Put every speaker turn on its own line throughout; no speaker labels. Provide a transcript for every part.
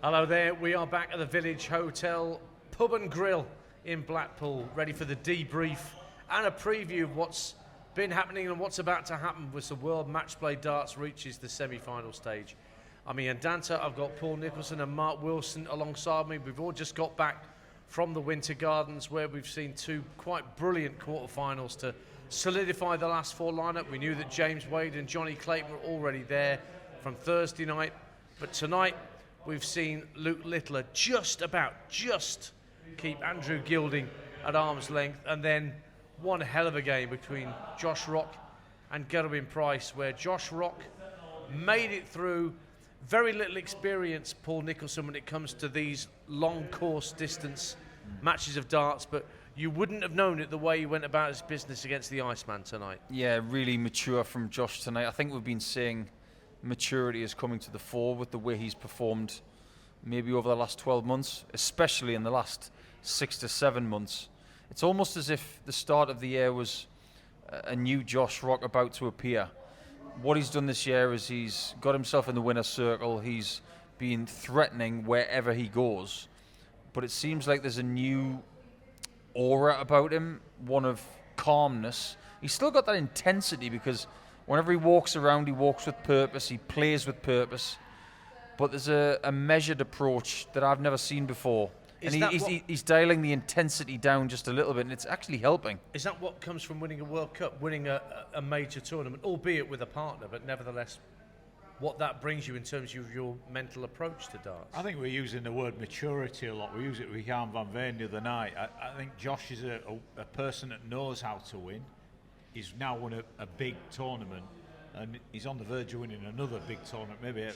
Hello there, we are back at the Village Hotel Pub and Grill in Blackpool, ready for the debrief and a preview of what's been happening and what's about to happen with the World Matchplay Darts reaches the semi-final stage. I'm Ian Danta, I've got Paul Nicholson and Mark Wilson alongside me. We've all just got back from the Winter Gardens where we've seen two quite brilliant quarterfinals to solidify the last four lineup. We knew that James Wade and Johnny Clayton were already there from Thursday night, but tonight we've seen Luke Littler just keep Andrew Gilding at arm's length, and then one hell of a game between Josh Rock and Gervin Price, where Josh Rock made it through. Very little experience, Paul Nicholson, when it comes to these long course distance matches of darts, but you wouldn't have known it the way he went about his business against the Iceman tonight. Yeah, really mature from Josh tonight. I think we've been seeing maturity is coming to the fore with the way he's performed maybe over the last 12 months, especially in the last 6 to 7 months. It's almost as if the start of the year was a new Josh Rock about to appear. What he's done this year is he's got himself in the winner's circle. He's been threatening wherever he goes. But it seems like there's a new aura about him, one of calmness. He's still got that intensity because whenever he walks around, he walks with purpose, he plays with purpose. But there's a measured approach that I've never seen before. And he's dialing the intensity down just a little bit, and it's actually helping. Is that what comes from winning a World Cup, winning a major tournament, albeit with a partner, but nevertheless, what that brings you in terms of your mental approach to darts? I think we're using the word maturity a lot. We use it with Jan van Veen the other night. I think Josh is a person that knows how to win. He's now won a big tournament, and he's on the verge of winning another big tournament, maybe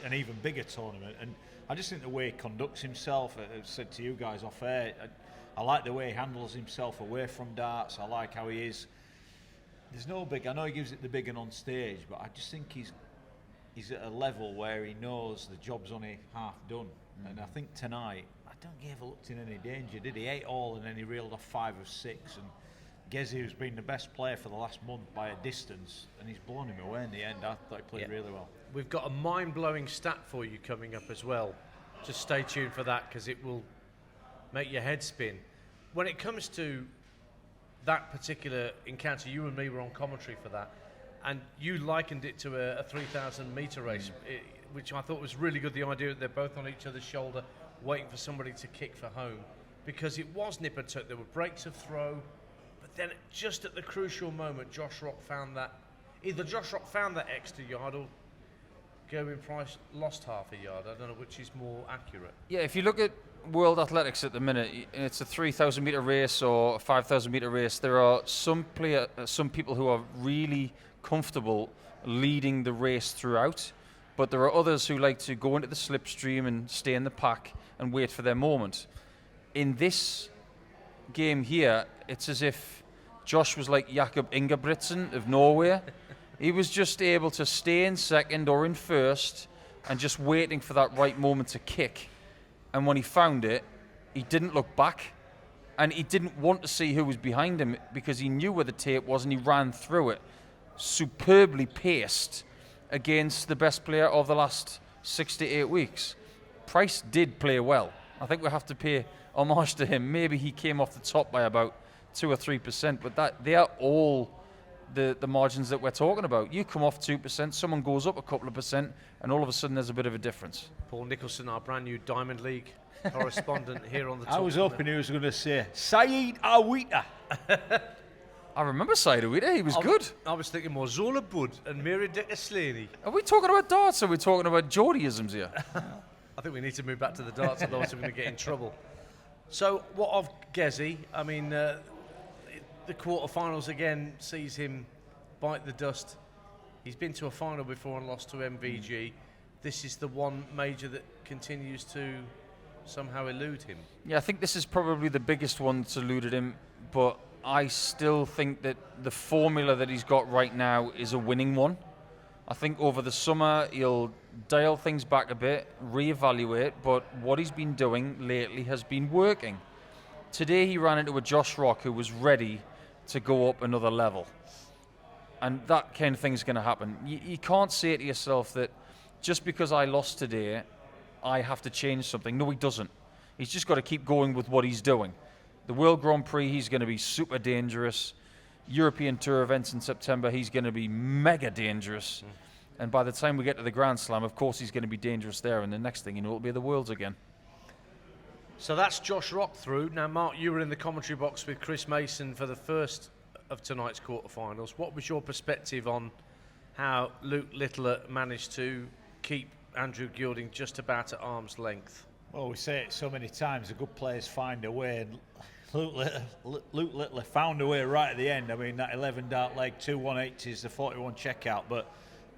an even bigger tournament. And I just think the way he conducts himself, I said to you guys off air, I like the way he handles himself away from darts. I like how he is. There's no big, I know he gives it the big and on stage, but I just think he's at a level where he knows the job's only half done. And I think tonight, I don't think he ever looked in any danger, did he? 8 all, and then he reeled off 5 of 6. And Gezi, who's been the best player for the last month by a distance, and he's blown him away in the end. I thought he played really well. We've got a mind-blowing stat for you coming up as well. Just stay tuned for that, because it will make your head spin. When it comes to that particular encounter, you and me were on commentary for that, and you likened it to a 3,000 metre race, which I thought was really good, the idea that they're both on each other's shoulder, waiting for somebody to kick for home, because it was nip and tuck. There were breaks of throw, but then just at the crucial moment, Josh Rock found that, either Josh Rock found that extra yard or Gervin Price lost half a yard. I don't know which is more accurate. Yeah, if you look at World Athletics at the minute, it's a 3,000 metre race or a 5,000 metre race. There are some people who are really comfortable leading the race throughout, but there are others who like to go into the slipstream and stay in the pack and wait for their moment. In this game here, it's as if Josh was like Jakob Ingebrigtsen of Norway. He was just able to stay in second or in first and just waiting for that right moment to kick. And when he found it, he didn't look back. And he didn't want to see who was behind him because he knew where the tape was and he ran through it. Superbly paced against the best player of the last 6 to 8 weeks. Price did play well. I think we have to pay homage to him. Maybe he came off the top by about 2 or 3%, but they are all the margins that we're talking about. You come off 2%, someone goes up a couple of percent, and all of a sudden there's a bit of a difference. Paul Nicholson, our brand new Diamond League correspondent here on the top. I was hoping he was going to say Saeed Awita. I remember Saeed Awita, he was good. I was thinking more Zola Bud and Miri Dekaslaney. Are we talking about darts or are we talking about Geordieisms here? I think we need to move back to the darts, otherwise we're going to get in trouble. So, what of Gezi? I mean, the quarterfinals again sees him bite the dust. He's been to a final before and lost to MVG. This is the one major that continues to somehow elude him. Yeah, I think this is probably the biggest one that's eluded him, but I still think that the formula that he's got right now is a winning one. I think over the summer he'll dial things back a bit, reevaluate, but what he's been doing lately has been working. Today he ran into a Josh Rock who was ready to go up another level. And that kind of thing's going to happen. You can't say to yourself that just because I lost today,
I have to change something. No, he doesn't. He's just got to keep going with what he's doing. The World Grand Prix, he's going to be super dangerous. European Tour events in September, he's going to be mega dangerous. And by the time we get to the Grand Slam, of course, he's going to be dangerous there. And the next thing you know, it'll be the Worlds again.
So that's Josh Rock through. Now, Mark, you were in the commentary box with Chris Mason for the first of tonight's quarterfinals. What was your perspective on how Luke Littler managed to keep Andrew Gilding just about at arm's length?
Well, we say it so many times, the good players find a way. And Luke Littler found a way right at the end. I mean, that 11 dart leg, 2 180s, the 41 checkout. But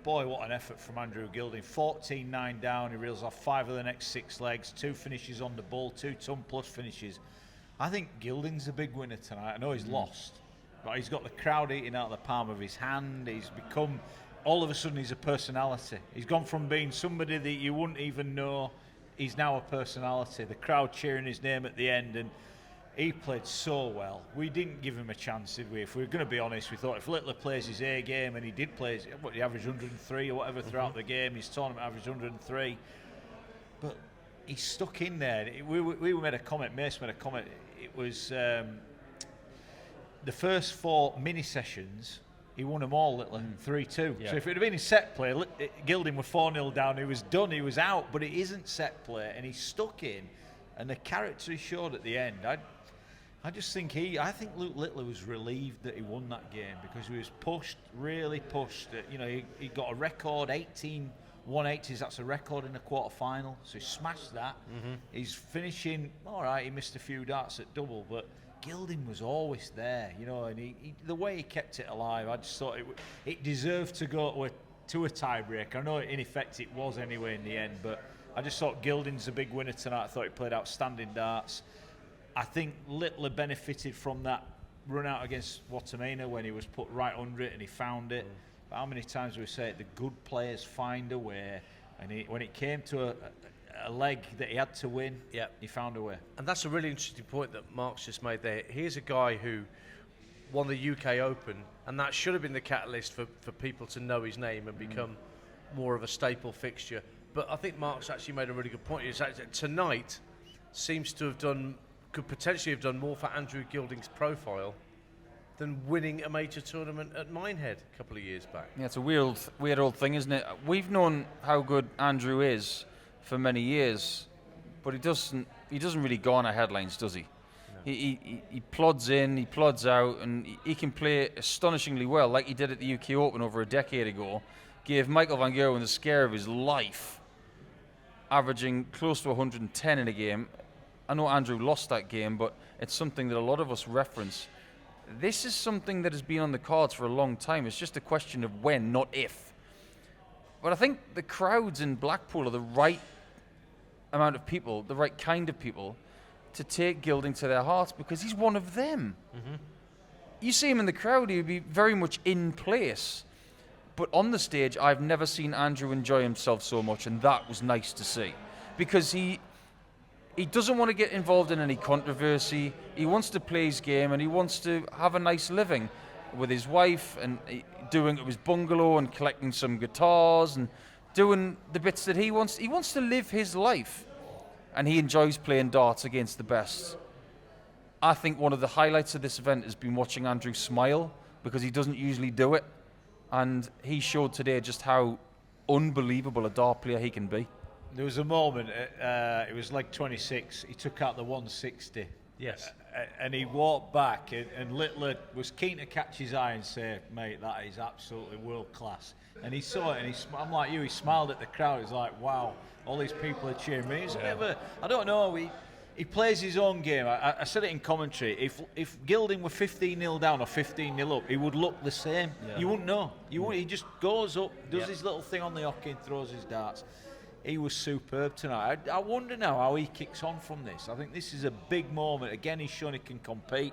boy, what an effort from Andrew Gilding. 14-9 down, he reels off 5 of the next 6 legs, 2 finishes on the ball, 2 ton plus finishes. I think Gilding's a big winner tonight. I know he's lost, but he's got the crowd eating out of the palm of his hand. He's become, all of a sudden, he's a personality. He's gone from being somebody that you wouldn't even know, he's now a personality. The crowd cheering his name at the end, and he played so well. We didn't give him a chance, did we? If we were going to be honest, we thought if Littler plays his A game, and he did play his, he averaged 103 or whatever throughout the game, his tournament averaged 103. But he stuck in there. We made a comment, Mace made a comment, it was the first 4 mini sessions, he won them all, Littler, 3-2. Yeah. So if it had been in set play, Gilding were 4-0 down, he was done, he was out, but it isn't set play, and he stuck in, and the character he showed at the end, I just think I think Luke Littler was relieved that he won that game, because he was pushed, really pushed. You know, he got a record, 18 180s, that's a record in the quarter-final, so he smashed that. He's finishing, all right, he missed a few darts at double, but Gilding was always there, you know, and the way he kept it alive, I just thought it deserved to go to a tiebreak. I know in effect it was anyway in the end, but I just thought Gilding's a big winner tonight. I thought he played outstanding darts. I think Littler benefited from that run out against Watamena when he was put right under it and he found it. But how many times do we say it? The good players find a way, and when it came to a leg that he had to win, he found a way. And
that's a really interesting point that Mark's just made there. Here's a guy who won the UK Open, and that should have been the catalyst for people to know his name and become more of a staple fixture. But I think Mark's actually made a really good point. It's actually, tonight seems to have could potentially have done more for Andrew Gilding's profile than winning a major tournament at Minehead a couple of years back.
Yeah, it's a weird old thing, isn't it? We've known how good Andrew is for many years, but he doesn't really go on our headlines, does he? No. He plods in, he plods out, and he can play astonishingly well, like he did at the UK Open over a decade ago. Gave Michael van Gerwen the scare of his life, averaging close to 110 in a game. I know Andrew lost that game, but it's something that a lot of us reference. This is something that has been on the cards for a long time. It's just a question of when, not if. But I think the crowds in Blackpool are the right amount of people, the right kind of people, to take Gilding to their hearts, because he's one of them. You see him in the crowd, he would be very much in place. But on the stage, I've never seen Andrew enjoy himself so much, and that was nice to see. Because he doesn't want to get involved in any controversy. He wants to play his game, and he wants to have a nice living with his wife, and doing it with his bungalow and collecting some guitars and doing the bits that he wants. He wants to live his life, and he enjoys playing darts against the best. I think one of the highlights of this event has been watching Andrew smile, because he doesn't usually do it, and he showed today just how unbelievable a dart player he can be.
There was a moment, it was leg 26, he took out the 160.
Yes.
And he walked back, and Littler was keen to catch his eye and say, mate, that is absolutely world class. And he saw it, and I'm like you, he smiled at the crowd. He was like, wow, all these people are cheering me. It's never, I don't know, he plays his own game. I said it in commentary, if Gilding were 15-0 down or 15-0 up, he would look the same. Yeah. You wouldn't know. He just goes up, does his little thing on the hockey and throws his darts. He was superb tonight. I wonder now how he kicks on from this. I think this is a big moment. Again, he's shown he can compete.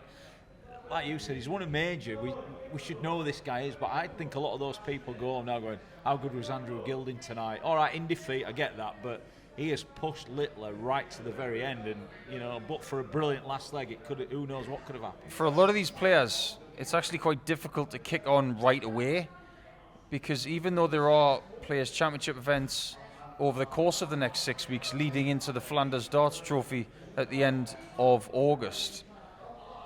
Like you said, he's won a major. We should know who this guy is, but I think a lot of those people go home now going, how good was Andrew Gilding tonight? All right, in defeat, I get that, but he has pushed Littler right to the very end, and but for a brilliant last leg, who knows what could have happened.
For a lot of these players, it's actually quite difficult to kick on right away, because even though there are Players' Championship events, over the course of the next 6 weeks, leading into the Flanders Darts Trophy at the end of August.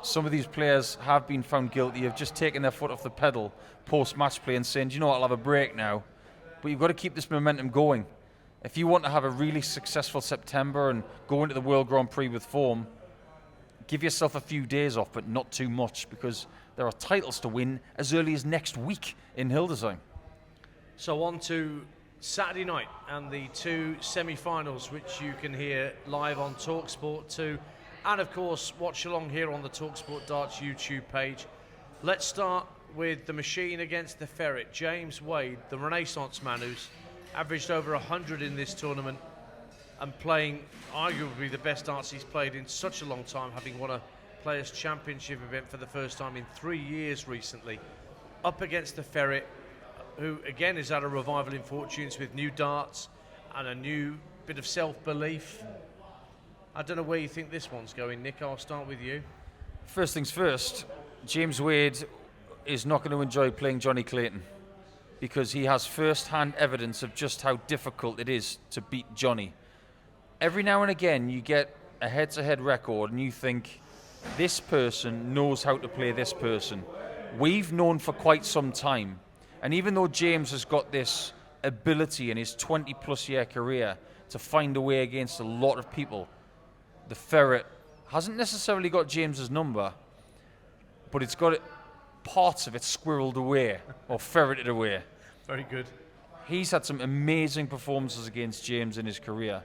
Some of these players have been found guilty of just taking their foot off the pedal post-match play and saying, do you know what, I'll have a break now. But you've got to keep this momentum going. If you want to have a really successful September and go into the World Grand Prix with form, give yourself a few days off, but not too much, because there are titles to win as early as next week in Hildesheim.
So on to Saturday night and the 2 semi-finals, which you can hear live on talkSPORT 2. And of course, watch along here on the talkSPORT Darts YouTube page. Let's start with the machine against the ferret. James Wade, the Renaissance man who's averaged over 100 in this tournament and playing arguably the best darts he's played in such a long time, having won a Players' Championship event for the first time in 3 years recently. Up against the ferret, who again has had a revival in fortunes with new darts and a new bit of self-belief. I don't know where you think this one's going, Nick. I'll start with you.
First things first, James Wade is not going to enjoy playing Johnny Clayton because he has first-hand evidence of just how difficult it is to beat Johnny. Every now and again you get a head-to-head record and you think, this person knows how to play this person. We've known for quite some time, and even though James has got this ability in his 20-plus year career to find a way against a lot of people, the ferret hasn't necessarily got James's number, but it's got parts of it squirreled away or ferreted away.
Very good.
He's had some amazing performances against James in his career.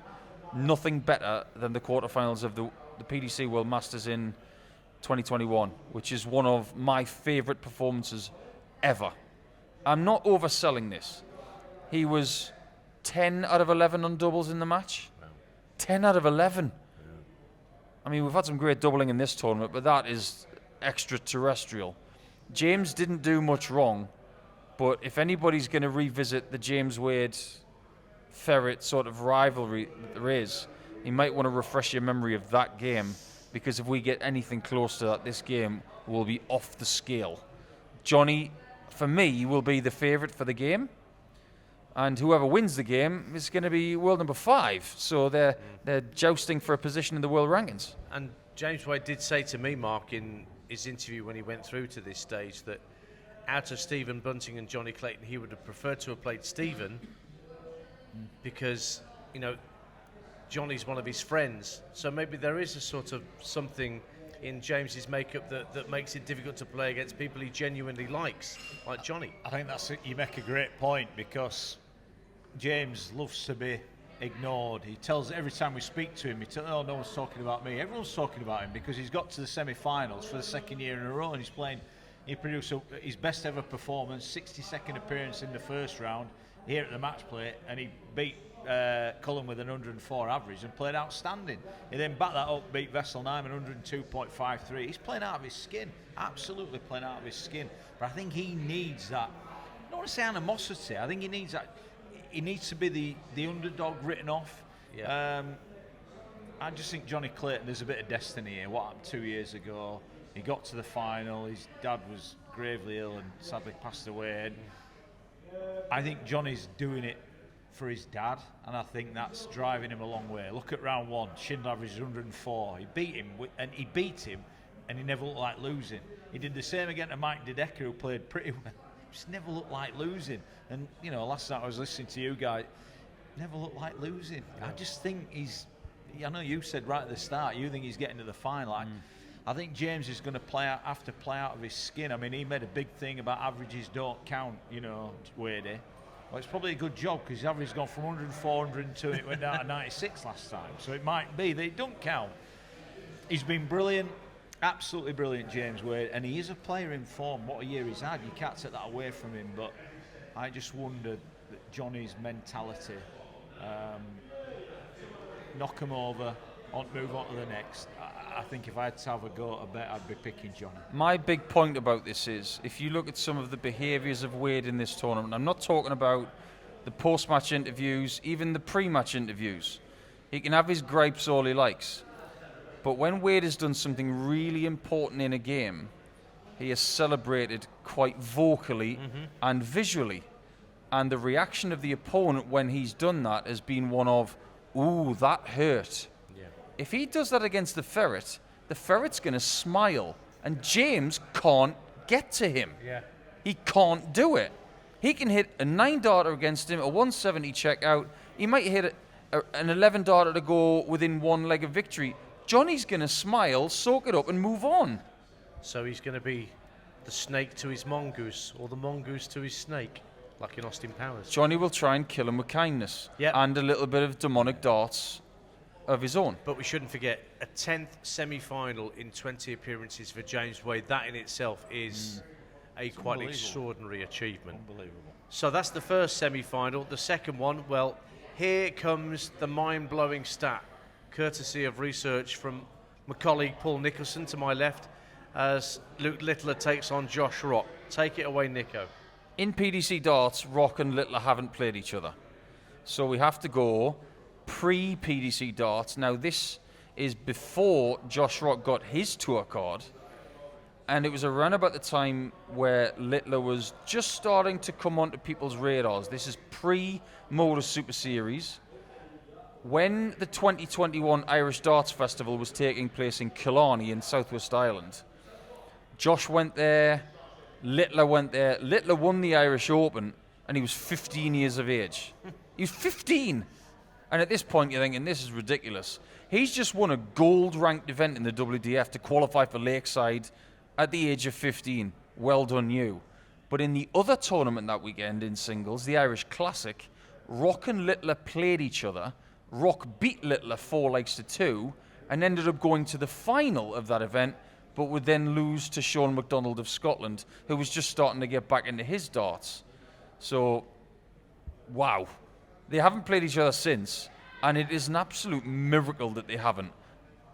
Nothing better than the quarterfinals of the PDC World Masters in 2021, which is one of my favourite performances ever. I'm not overselling this. He was 10 out of 11 on doubles in the match. Wow. 10 out of 11. I mean, we've had some great doubling in this tournament, but that is extraterrestrial. James didn't do much wrong, but if anybody's going to revisit the James Wade ferret sort of rivalry that there is, you might want to refresh your memory of that game, because if we get anything close to that, this game will be off the scale. Johnny, for me, will be the favourite for the game, and whoever wins the game is going to be world number 5. So they're jousting for a position in the world rankings.
And James Wade did say to me, Mark, in his interview when he went through to this stage, that out of Stephen Bunting and Johnny Clayton, he would have preferred to have played Stephen because, you know, Johnny's one of his friends. So maybe there is a sort of something in James's makeup that makes it difficult to play against people he genuinely likes, like Johnny.
I think you make a great point, because James loves to be ignored. He tells every time we speak to him, he tells, oh, no one's talking about me. Everyone's talking about him because he's got to the semi-finals for the second year in a row, and he's playing. He produced his best ever performance, 62nd appearance in the first round here at the Matchplay, and he beat Cullen with an 104 average and played outstanding. He then backed that up, beat Vessel Nyman 102.53. He's playing out of his skin, absolutely playing out of his skin. But I think he needs that, I don't want to say animosity, I think he needs that. He needs to be the underdog written off. Yeah. I just think Johnny Clayton, there's a bit of destiny here. What happened 2 years ago? He got to the final, his dad was gravely ill and sadly passed away. And I think Johnny's doing it for his dad, and I think that's driving him a long way. Look at round 1, Schindler averaged 104. He beat him, and he never looked like losing. He did the same again to Mike Dedecker, who played pretty well. He just never looked like losing. And, you know, last night I was listening to you guys, never looked like losing. Yeah. I just think I know you said right at the start, you think he's getting to the final. I think James is going to have to play out of his skin. I mean, he made a big thing about averages don't count, you know, Wade. Well, it's probably a good job, because his average has gone from 104, 102, and it went down to 96 last time. So it might be that it don't count. He's been brilliant, absolutely brilliant, James Wade, and he is a player in form. What a year he's had. You can't take that away from him, but I just wonder that Johnny's mentality, knock him over, move on to the next. I think if I had to have a go at a bet, I'd be picking Johnny.
My big point about this is, if you look at some of the behaviours of Wade in this tournament, I'm not talking about the post-match interviews, even the pre-match interviews. He can have his gripes all he likes. But when Wade has done something really important in a game, he has celebrated quite vocally and visually. And the reaction of the opponent when he's done that has been one of, ooh, that hurt.
Yeah.
If he does that against the ferret's going to smile, and James can't get to him.
Yeah.
He can't do it. He can hit a 9-darter against him, a 170 check out. He might hit an 11-darter to go within one leg of victory. Johnny's going to smile, soak it up, and move on.
So he's going to be the snake to his mongoose, or the mongoose to his snake, like in Austin Powers.
Johnny will try and kill him with kindness.
Yep.
And a little bit of demonic darts of his own.
But we shouldn't forget, a 10th semi-final in 20 appearances for James Wade. That in itself is a quite extraordinary achievement.
Unbelievable.
So that's the first semi-final. The second one, well, here comes the mind-blowing stat, courtesy of research from my colleague Paul Nicholson to my left, as Luke Littler takes on Josh Rock. Take it away, Nico.
In PDC darts, Rock and Littler haven't played each other. So we have to go pre-PDC darts. Now this is before Josh Rock got his tour card. And it was around about the time where Littler was just starting to come onto people's radars. This is pre-Motor Super Series. When the 2021 Irish Darts Festival was taking place in Killarney in Southwest Ireland, Josh went there, Littler went there. Littler won the Irish Open, and he was 15 years of age. He was 15! And at this point, you're thinking, this is ridiculous. He's just won a gold-ranked event in the WDF to qualify for Lakeside at the age of 15. Well done, you. But in the other tournament that weekend in singles, the Irish Classic, Rock and Littler played each other. Rock beat Littler 4-2 and ended up going to the final of that event, but would then lose to Sean MacDonald of Scotland, who was just starting to get back into his darts. So, wow. They haven't played each other since, and it is an absolute miracle that they haven't.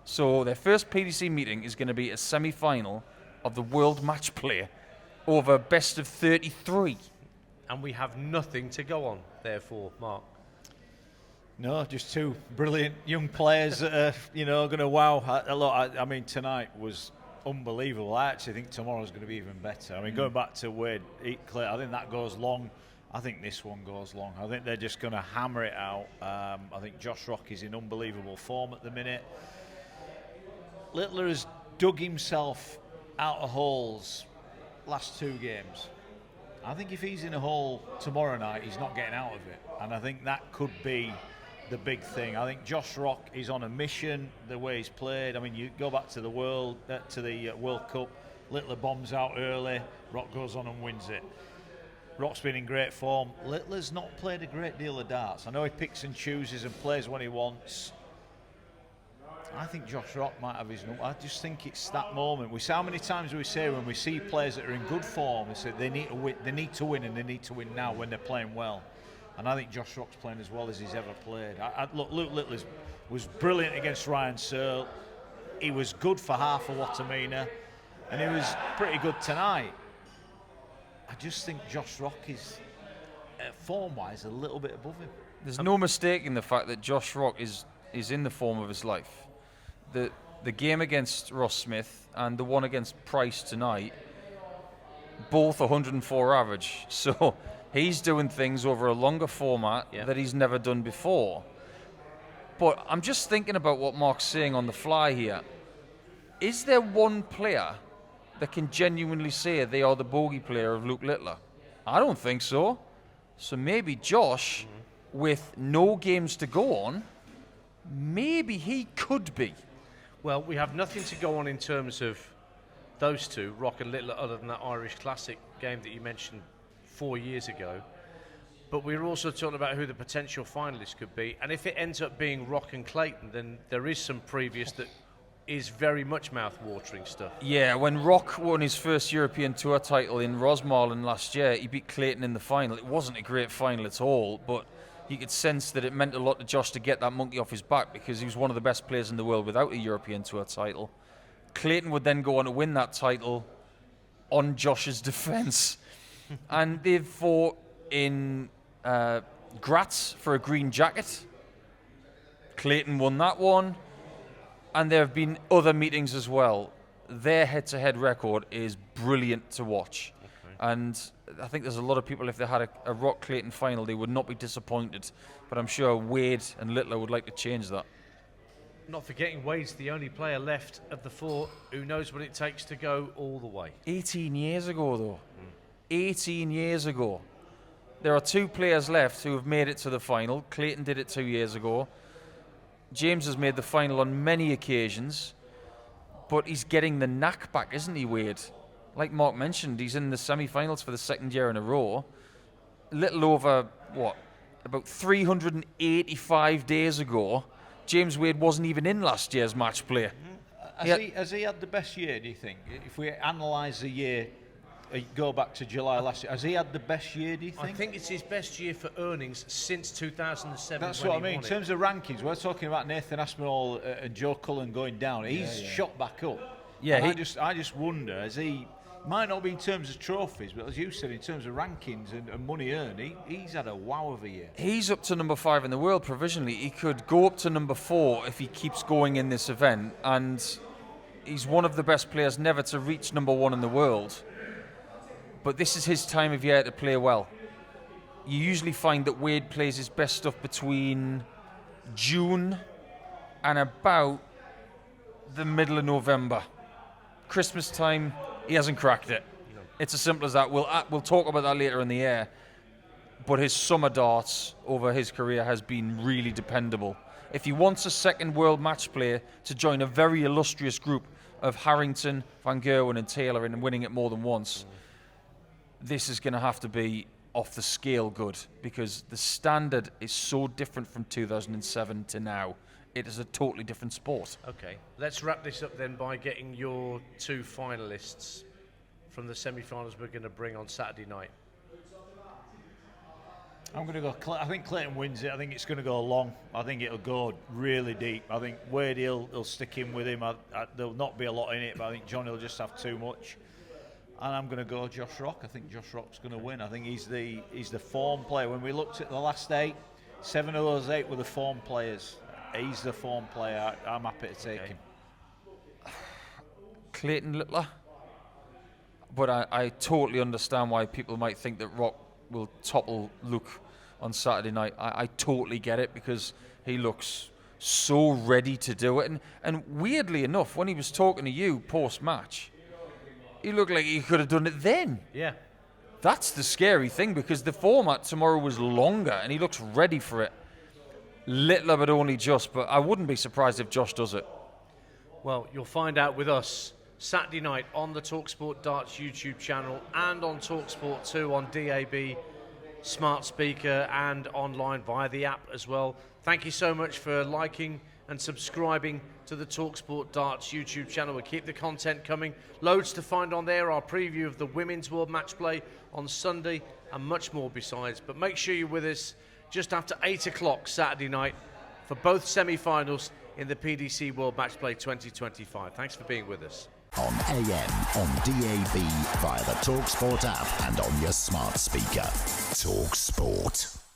So their first PDC meeting is going to be a semi-final of the World Matchplay over best of 33.
And we have nothing to go on, therefore, Mark.
No, just two brilliant young players that are, going to wow a lot. I mean, tonight was unbelievable. I actually think tomorrow's going to be even better. I mean, going back to Wade, I think that goes long. I think this one goes long. I think they're just going to hammer it out. I think Josh Rock is in unbelievable form at the minute. Littler has dug himself out of holes last two games. I think if he's in a hole tomorrow night, he's not getting out of it. And I think that could be the big thing. I think Josh Rock is on a mission, the way he's played. I mean, you go back to the World Cup, Littler bombs out early, Rock goes on and wins it. Rock's been in great form. Littler's not played a great deal of darts. I know he picks and chooses and plays when he wants. I think Josh Rock might have his number. I just think it's that moment. We say how many times we say when we see players that are in good form, we say they need to win, and they need to win now when they're playing well. And I think Josh Rock's playing as well as he's ever played. Look, Luke Littler was brilliant against Ryan Searle. He was good for half of Wattamina, and he was pretty good tonight. I just think Josh Rock is, form-wise, a little bit above him.
There's no mistaking the fact that Josh Rock is in the form of his life. The game against Ross Smith and the one against Price tonight, both 104 average. So he's doing things over a longer format that he's never done before. But I'm just thinking about what Mark's saying on the fly here. Is there one player that can genuinely say they are the bogey player of Luke Littler? I don't think so. So maybe Josh, with no games to go on, maybe he could be.
Well, we have nothing to go on in terms of those two, Rock and Littler, other than that Irish Classic game that you mentioned 4 years ago. But we're also talking about who the potential finalists could be. And if it ends up being Rock and Clayton, then there is some previous that is very much mouth-watering stuff.
Yeah, when Rock won his first European Tour title in Rosmarlin last year, he beat Clayton in the final. It wasn't a great final at all, but you could sense that it meant a lot to Josh to get that monkey off his back because he was one of the best players in the world without a European Tour title. Clayton would then go on to win that title on Josh's defence. And they've fought in Graz for a green jacket. Clayton won that one. And there have been other meetings as well. Their head-to-head record is brilliant to watch. And I think there's a lot of people, if they had a Rock Clayton final, they would not be disappointed. But I'm sure Wade and Littler would like to change that.
Not forgetting Wade's the only player left of the 4 who knows what it takes to go all the way.
18 years ago, though. 18 years ago. There are 2 players left who have made it to the final. Clayton did it 2 years ago. James has made the final on many occasions. But he's getting the knack back, isn't he, Wade? Like Mark mentioned, he's in the semi-finals for the 2nd year in a row. Little over, about 385 days ago, James Wade wasn't even in last year's match play.
Has he had the best year, do you think? If we analyse the year, go back to July last year, has he had the best year, do you think?
I think it's his best year for earnings since 2007.
That's what I mean. In terms of rankings, we're talking about Nathan Aspinall and Joe Cullen going down. He's shot back up.
Yeah,
I just wonder, has he... Might not be in terms of trophies, but as you said, in terms of rankings and money earned, he's had a wow of a year.
He's up to number 5 in the world provisionally. He could go up to number 4 if he keeps going in this event, and he's one of the best players never to reach number 1 in the world. But this is his time of year to play well. You usually find that Wade plays his best stuff between June and about the middle of November. Christmas time, he hasn't cracked it. No. It's as simple as that. We'll talk about that later in the year. But his summer darts over his career has been really dependable. If he wants a second world match play to join a very illustrious group of Harrington, Van Gerwen and Taylor in winning it more than once, this is going to have to be off the scale good, because the standard is so different from 2007 to now. It is a totally different sport.
Okay, let's wrap this up then by getting your 2 finalists from the semi-finals we're going to bring on Saturday night.
I'm going to go. I think Clayton wins it. I think it's going to go long. I think it'll go really deep. I think Wade will stick in with him. There'll not be a lot in it, but I think Johnny will just have too much. And I'm going to go Josh Rock. I think Josh Rock's going to win. I think he's the form player. When we looked at the last 8, 7 of those 8 were the form players. He's the form player. I'm happy to take him.
Clayton Littler. But I totally understand why people might think that Rock will topple Luke on Saturday night. I totally get it, because he looks so ready to do it. And weirdly enough, when he was talking to you post-match, he looked like he could have done it then.
Yeah.
That's the scary thing, because the format tomorrow was longer and he looks ready for it. Littler, but only just. But I wouldn't be surprised if Josh does it.
Well, you'll find out with us Saturday night on the talkSPORT Darts YouTube channel and on talkSPORT 2 on DAB, smart speaker, and online via the app as well. Thank you so much for liking and subscribing to the talkSPORT Darts YouTube channel. We'll keep the content coming. Loads to find on there. Our preview of the Women's World Match Play on Sunday and much more besides. But make sure you're with us just after 8 o'clock Saturday night for both semi-finals in the PDC World Match Play 2025. Thanks for being with us.
On AM, on DAB, via the talkSPORT app and on your smart speaker. talkSPORT.